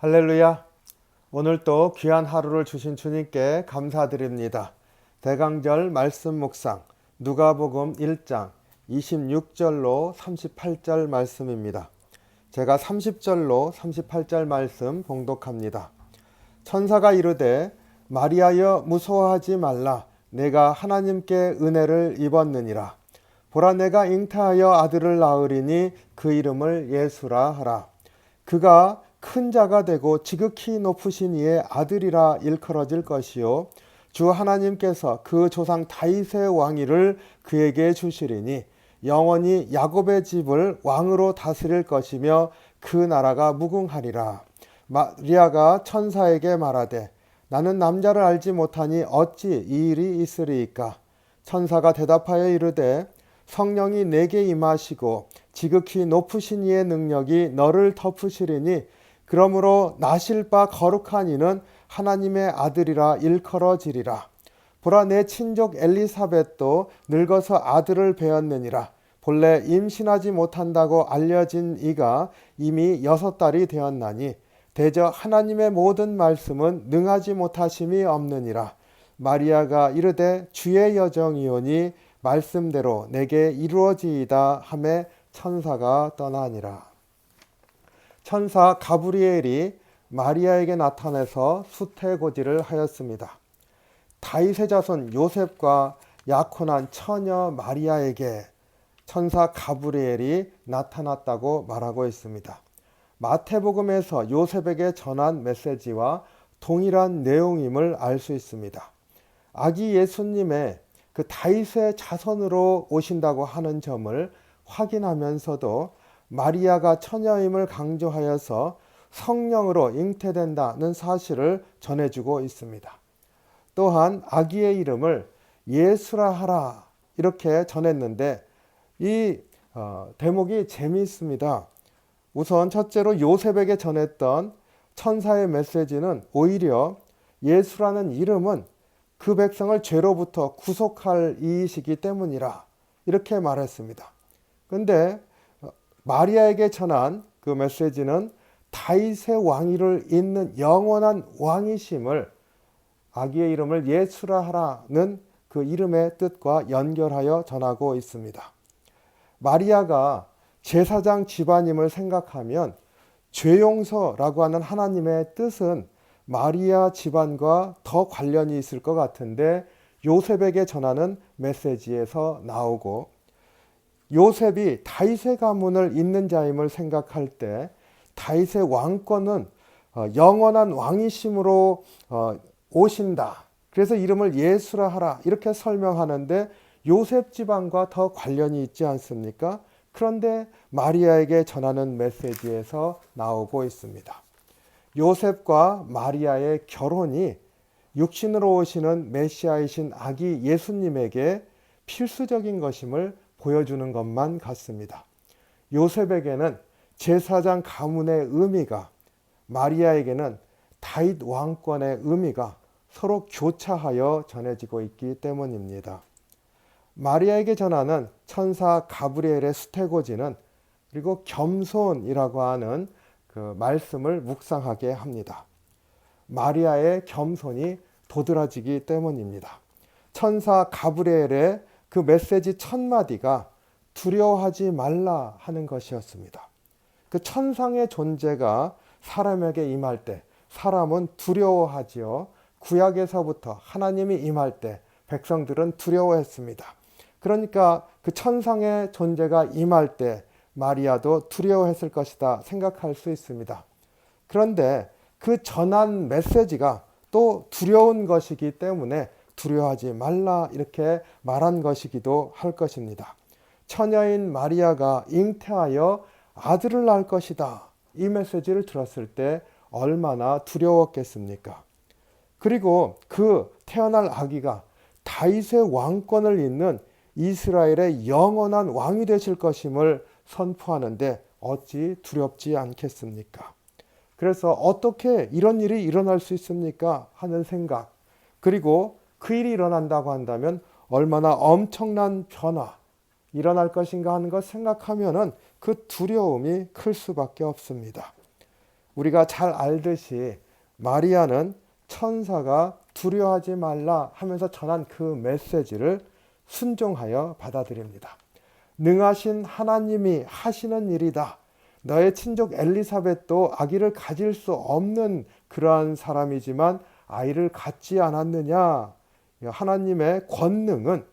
할렐루야. 오늘 또 귀한 하루를 주신 주님께 감사드립니다. 대강절 말씀 묵상 누가복음 1장 26절로 38절 말씀입니다. 제가 30절로 38절 말씀 봉독합니다. 천사가 이르되 마리아여 무서워하지 말라. 내가 하나님께 은혜를 입었느니라. 보라, 내가 잉태하여 아들을 낳으리니 그 이름을 예수라 하라. 그가 큰 자가 되고 지극히 높으신 이의 아들이라 일컬어질 것이요 주 하나님께서 그 조상 다윗의 왕위를 그에게 주시리니 영원히 야곱의 집을 왕으로 다스릴 것이며 그 나라가 무궁하리라. 마리아가 천사에게 말하되 나는 남자를 알지 못하니 어찌 이 일이 있으리이까. 천사가 대답하여 이르되 성령이 내게 임하시고 지극히 높으신 이의 능력이 너를 덮으시리니 그러므로 나실 바 거룩한 이는 하나님의 아들이라 일컬어지리라. 보라, 내 친족 엘리사벳도 늙어서 아들을 배었느니라. 본래 임신하지 못한다고 알려진 이가 이미 6달이 되었나니 대저 하나님의 모든 말씀은 능하지 못하심이 없느니라. 마리아가 이르되 주의 여정이오니 말씀대로 내게 이루어지이다 하매 천사가 떠나니라. 천사 가브리엘이 마리아에게 나타나서 수태고지를 하였습니다. 다윗의 자손 요셉과 약혼한 처녀 마리아에게 천사 가브리엘이 나타났다고 말하고 있습니다. 마태복음에서 요셉에게 전한 메시지와 동일한 내용임을 알 수 있습니다. 아기 예수님의 그 다윗의 자손으로 오신다고 하는 점을 확인하면서도 마리아가 처녀임을 강조하여서 성령으로 잉태된다는 사실을 전해주고 있습니다. 또한 아기의 이름을 예수라 하라 이렇게 전했는데 이 대목이 재미있습니다. 우선 첫째로 요셉에게 전했던 천사의 메시지는 오히려 예수라는 이름은 그 백성을 죄로부터 구속할 이이시기 때문이라 이렇게 말했습니다. 그런데 마리아에게 전한 그 메시지는 다윗의 왕위를 잇는 영원한 왕이심을 아기의 이름을 예수라 하라는 그 이름의 뜻과 연결하여 전하고 있습니다. 마리아가 제사장 집안임을 생각하면 죄용서라고 하는 하나님의 뜻은 마리아 집안과 더 관련이 있을 것 같은데 요셉에게 전하는 메시지에서 나오고 요셉이 다윗의 가문을 잇는 자임을 생각할 때 다윗의 왕권은 영원한 왕이심으로 오신다. 그래서 이름을 예수라 하라 이렇게 설명하는데 요셉 집안과 더 관련이 있지 않습니까? 그런데 마리아에게 전하는 메시지에서 나오고 있습니다. 요셉과 마리아의 결혼이 육신으로 오시는 메시아이신 아기 예수님에게 필수적인 것임을 보여주는 것만 같습니다. 요셉에게는 제사장 가문의 의미가, 마리아에게는 다윗 왕권의 의미가 서로 교차하여 전해지고 있기 때문입니다. 마리아에게 전하는 천사 가브리엘의 수태고지는 그리고 겸손이라고 하는 그 말씀을 묵상하게 합니다. 마리아의 겸손이 도드라지기 때문입니다. 천사 가브리엘의 그 메시지 첫 마디가 두려워하지 말라 하는 것이었습니다. 그 천상의 존재가 사람에게 임할 때 사람은 두려워하지요. 구약에서부터 하나님이 임할 때 백성들은 두려워했습니다. 그러니까 그 천상의 존재가 임할 때 마리아도 두려워했을 것이다 생각할 수 있습니다. 그런데 그 전한 메시지가 또 두려운 것이기 때문에 두려워하지 말라 이렇게 말한 것이기도 할 것입니다. 처녀인 마리아가 잉태하여 아들을 낳을 것이다. 이 메시지를 들었을 때 얼마나 두려웠겠습니까? 그리고 그 태어날 아기가 다윗의 왕권을 잇는 이스라엘의 영원한 왕이 되실 것임을 선포하는데 어찌 두렵지 않겠습니까? 그래서 어떻게 이런 일이 일어날 수 있습니까? 하는 생각, 그리고 그 일이 일어난다고 한다면 얼마나 엄청난 변화 일어날 것인가 하는 것 생각하면은 그 두려움이 클 수밖에 없습니다. 우리가 잘 알듯이 마리아는 천사가 두려워하지 말라 하면서 전한 그 메시지를 순종하여 받아들입니다. 능하신 하나님이 하시는 일이다. 너의 친족 엘리사벳도 아기를 가질 수 없는 그러한 사람이지만 아이를 갖지 않았느냐. 하나님의 권능은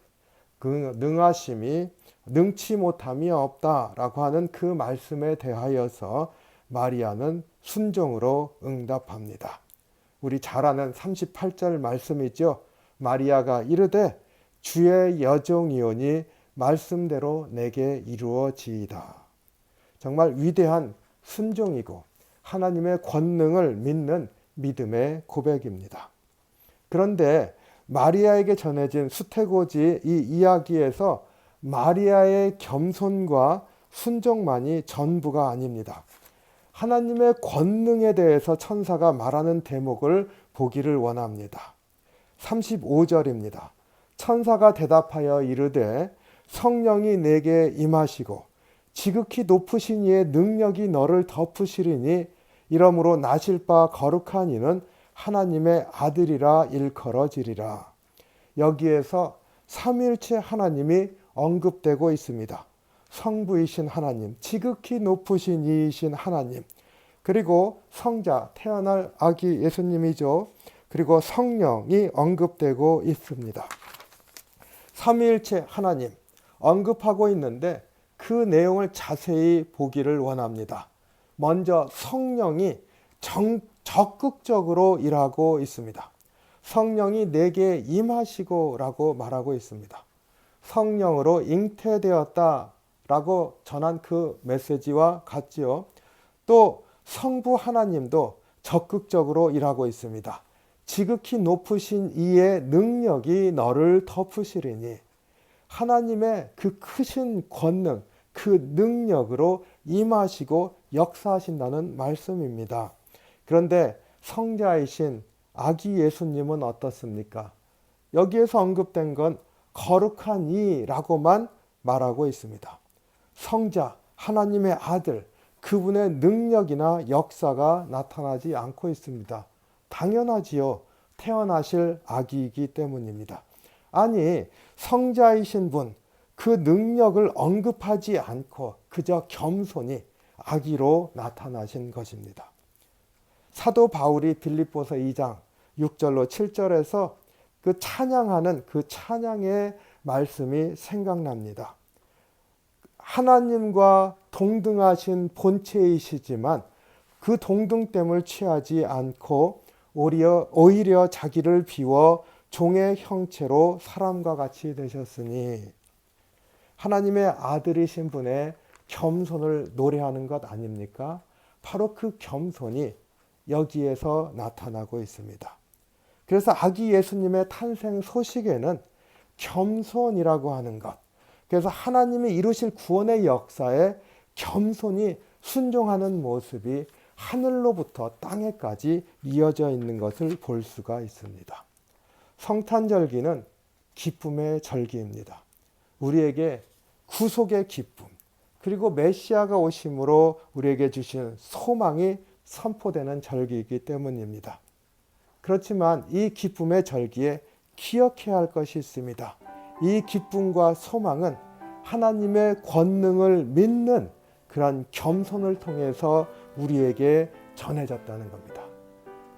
그 능하심이 능치 못함이 없다라고 하는 그 말씀에 대하여서 마리아는 순종으로 응답합니다. 우리 잘 아는 38절 말씀이죠. 마리아가 이르되 주의 여종이오니 말씀대로 내게 이루어지이다. 정말 위대한 순종이고 하나님의 권능을 믿는 믿음의 고백입니다. 그런데 마리아에게 전해진 수태고지 이 이야기에서 마리아의 겸손과 순종만이 전부가 아닙니다. 하나님의 권능에 대해서 천사가 말하는 대목을 보기를 원합니다. 35절입니다. 천사가 대답하여 이르되 성령이 내게 임하시고 지극히 높으신 이의 능력이 너를 덮으시리니 이러므로 나실 바 거룩한 이는 하나님의 아들이라 일컬어지리라. 여기에서 삼위일체 하나님이 언급되고 있습니다. 성부이신 하나님, 지극히 높으신 이이신 하나님, 그리고 성자, 태어날 아기 예수님이죠. 그리고 성령이 언급되고 있습니다. 삼위일체 하나님 언급하고 있는데 그 내용을 자세히 보기를 원합니다. 먼저 성령이 적극적으로 일하고 있습니다. 성령이 내게 임하시고 라고 말하고 있습니다. 성령으로 잉태되었다 라고 전한 그 메시지와 같지요. 또 성부 하나님도 적극적으로 일하고 있습니다. 지극히 높으신 이의 능력이 너를 덮으시리니 하나님의 그 크신 권능, 그 능력으로 임하시고 역사하신다는 말씀입니다. 그런데 성자이신 아기 예수님은 어떻습니까? 여기에서 언급된 건 거룩한 이라고만 말하고 있습니다. 성자, 하나님의 아들, 그분의 능력이나 역사가 나타나지 않고 있습니다. 당연하지요. 태어나실 아기이기 때문입니다. 아니, 성자이신 분, 그 능력을 언급하지 않고 그저 겸손히 아기로 나타나신 것입니다. 사도 바울이 빌립보서 2장 6절로 7절에서 그 찬양하는 그 찬양의 말씀이 생각납니다. 하나님과 동등하신 본체이시지만 그 동등됨을 취하지 않고 오히려 자기를 비워 종의 형체로 사람과 같이 되셨으니 하나님의 아들이신 분의 겸손을 노래하는 것 아닙니까? 바로 그 겸손이 여기에서 나타나고 있습니다. 그래서 아기 예수님의 탄생 소식에는 겸손이라고 하는 것, 그래서 하나님이 이루실 구원의 역사에 겸손히 순종하는 모습이 하늘로부터 땅에까지 이어져 있는 것을 볼 수가 있습니다. 성탄절기는 기쁨의 절기입니다. 우리에게 구속의 기쁨, 그리고 메시아가 오심으로 우리에게 주신 소망이 선포되는 절기이기 때문입니다. 그렇지만 이 기쁨의 절기에 기억해야 할 것이 있습니다. 이 기쁨과 소망은 하나님의 권능을 믿는 그런 겸손을 통해서 우리에게 전해졌다는 겁니다.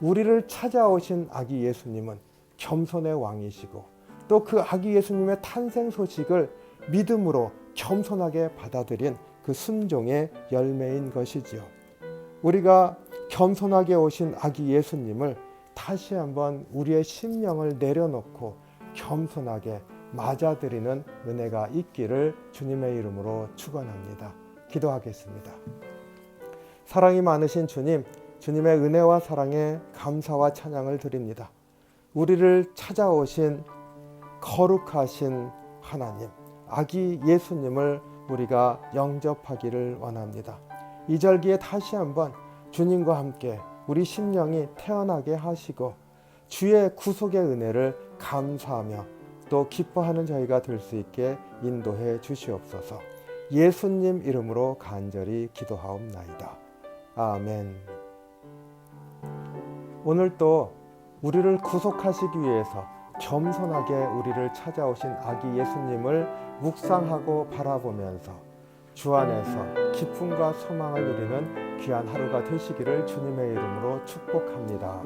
우리를 찾아오신 아기 예수님은 겸손의 왕이시고 또 그 아기 예수님의 탄생 소식을 믿음으로 겸손하게 받아들인 그 순종의 열매인 것이지요. 우리가 겸손하게 오신 아기 예수님을 다시 한번 우리의 심령을 내려놓고 겸손하게 맞아들이는 은혜가 있기를 주님의 이름으로 축원합니다. 기도하겠습니다. 사랑이 많으신 주님, 주님의 은혜와 사랑에 감사와 찬양을 드립니다. 우리를 찾아오신 거룩하신 하나님, 아기 예수님을 우리가 영접하기를 원합니다. 이 절기에 다시 한번 주님과 함께 우리 심령이 태어나게 하시고 주의 구속의 은혜를 감사하며 또 기뻐하는 저희가 될 수 있게 인도해 주시옵소서. 예수님 이름으로 간절히 기도하옵나이다. 아멘. 오늘 또 우리를 구속하시기 위해서 겸손하게 우리를 찾아오신 아기 예수님을 묵상하고 바라보면서 주 안에서 기쁨과 소망을 누리는 귀한 하루가 되시기를 주님의 이름으로 축복합니다.